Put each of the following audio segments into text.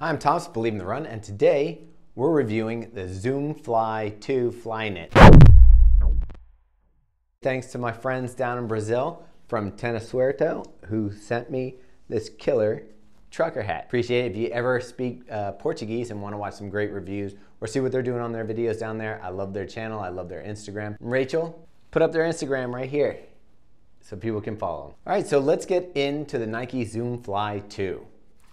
Hi, I'm Thomas, Believe in the Run, and today we're reviewing the Zoomfly 2 Flyknit. Thanks to my friends down in Brazil from Tenasuerto who sent me this killer trucker hat. Appreciate it. If you ever speak Portuguese and want to watch some great reviews or see what they're doing on their videos down there, I love their channel, I love their Instagram. Rachel, put up their Instagram right here so people can follow them. All right, so let's get into the Nike Zoomfly 2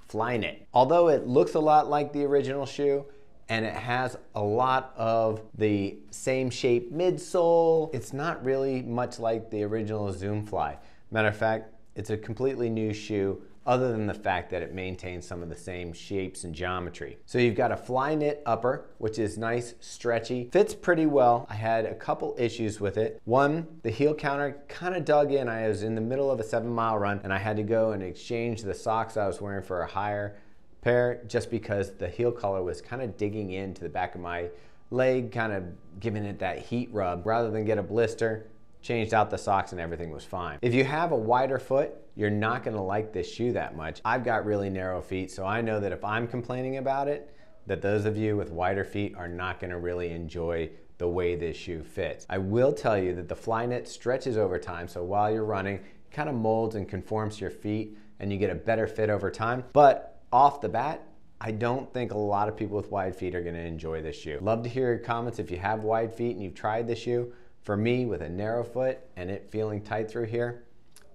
Flyknit. Although it looks a lot like the original shoe and it has a lot of the same shape midsole, it's not really much like the original Zoomfly. Matter of fact, it's a completely new shoe other than the fact that it maintains some of the same shapes and geometry. So you've got a Flyknit upper, which is nice, stretchy, fits pretty well. I had a couple issues with it. One, the heel counter kind of dug in. I was in the middle of a 7-mile run and I had to go and exchange the socks I was wearing for a higher pair just because the heel collar was kind of digging into the back of my leg, kind of giving it that heat rub. Rather than get a blister, changed out the socks and everything was fine. If you have a wider foot, you're not gonna like this shoe that much. I've got really narrow feet, so I know that if I'm complaining about it, that those of you with wider feet are not gonna really enjoy the way this shoe fits. I will tell you that the Flyknit stretches over time, so while you're running, it kind of molds and conforms to your feet and you get a better fit over time. But off the bat, I don't think a lot of people with wide feet are gonna enjoy this shoe. Love to hear your comments if you have wide feet and you've tried this shoe. For me, with a narrow foot and it feeling tight through here,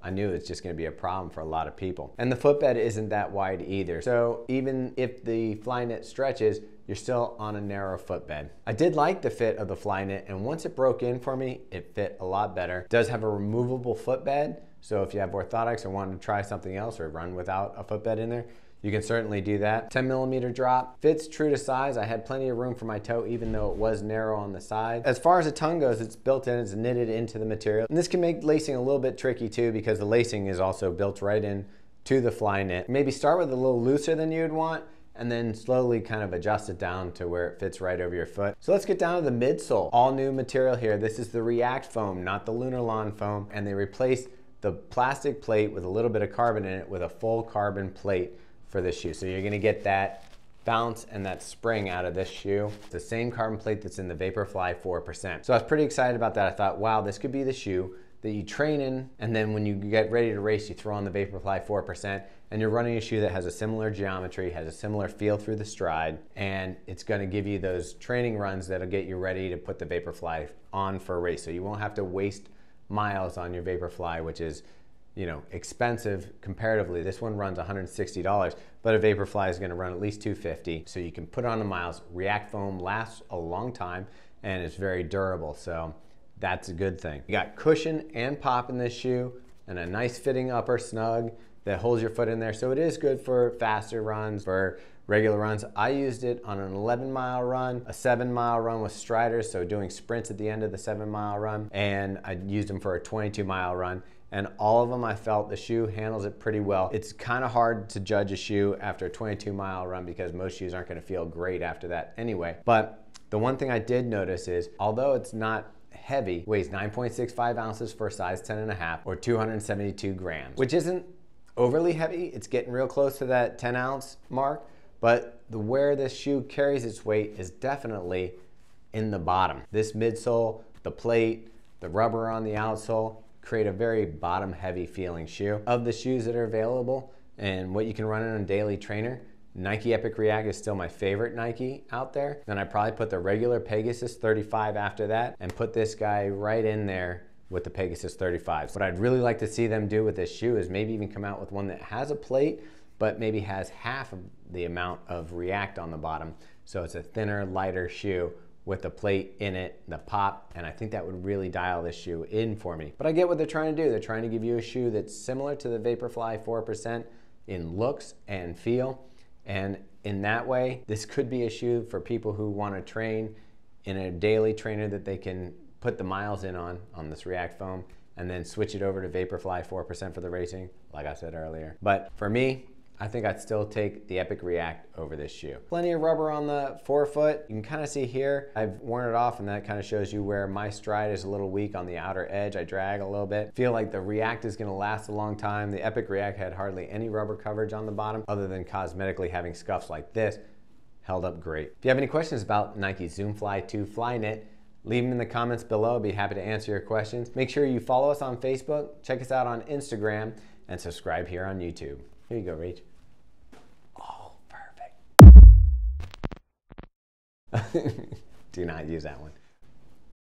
I knew it's just gonna be a problem for a lot of people. And the footbed isn't that wide either. So even if the Flyknit stretches, you're still on a narrow footbed. I did like the fit of the Flyknit, and once it broke in for me, it fit a lot better. It does have a removable footbed, so if you have orthotics or want to try something else or run without a footbed in there, you can certainly do that. 10mm drop, fits true to size. I had plenty of room for my toe even though it was narrow on the side. As far as the tongue goes, it's built in, it's knitted into the material. And this can make lacing a little bit tricky too because the lacing is also built right in to the Flyknit. Maybe start with a little looser than you'd want and then slowly kind of adjust it down to where it fits right over your foot. So let's get down to the midsole. All new material here. This is the React foam, not the Lunarlon foam, and they replaced the plastic plate with a little bit of carbon in it with a full carbon plate for this shoe. So you're gonna get that bounce and that spring out of this shoe. It's the same carbon plate that's in the Vaporfly 4%. So I was pretty excited about that. I thought, wow, this could be the shoe that you train in, and then when you get ready to race, you throw on the Vaporfly 4%, and you're running a shoe that has a similar geometry, has a similar feel through the stride, and it's gonna give you those training runs that'll get you ready to put the Vaporfly on for a race. So you won't have to waste miles on your Vaporfly, which is, you know, expensive comparatively. This one runs $160, but a Vaporfly is gonna run at least $250. So you can put on the miles. React foam lasts a long time and it's very durable. So that's a good thing. You got cushion and pop in this shoe and a nice fitting upper snug that holds your foot in there. So it is good for faster runs, for regular runs. I used it on an 11-mile run, a 7-mile run with striders, so doing sprints at the end of the 7-mile run, and I used them for a 22-mile run. And all of them, I felt the shoe handles it pretty well. It's kind of hard to judge a shoe after a 22-mile run because most shoes aren't gonna feel great after that anyway. But the one thing I did notice is, although it's not heavy, weighs 9.65 ounces for a size 10.5 or 272 grams, which isn't overly heavy. It's getting real close to that 10-ounce mark, but where this shoe carries its weight is definitely in the bottom. This midsole, the plate, the rubber on the outsole, create a very bottom heavy feeling shoe. Of the shoes that are available and what you can run in a daily trainer, Nike Epic React is still my favorite Nike out there. Then I probably put the regular Pegasus 35 after that and put this guy right in there with the Pegasus 35. What I'd really like to see them do with this shoe is maybe even come out with one that has a plate but maybe has half of the amount of React on the bottom. So it's a thinner, lighter shoe with the plate in it, the pop, and I think that would really dial this shoe in for me. But I get what they're trying to do. They're trying to give you a shoe that's similar to the Vaporfly 4% in looks and feel, and in that way, this could be a shoe for people who want to train in a daily trainer that they can put the miles in on this React foam, and then switch it over to Vaporfly 4% for the racing, like I said earlier. But for me, I think I'd still take the Epic React over this shoe. Plenty of rubber on the forefoot. You can kind of see here, I've worn it off, and that kind of shows you where my stride is a little weak on the outer edge. I drag a little bit. Feel like the React is gonna last a long time. The Epic React had hardly any rubber coverage on the bottom other than cosmetically having scuffs like this. Held up great. If you have any questions about Nike Zoomfly 2 Flyknit, leave them in the comments below. I'd be happy to answer your questions. Make sure you follow us on Facebook, check us out on Instagram, and subscribe here on YouTube. Here you go, Rach. Oh, perfect. Do not use that one.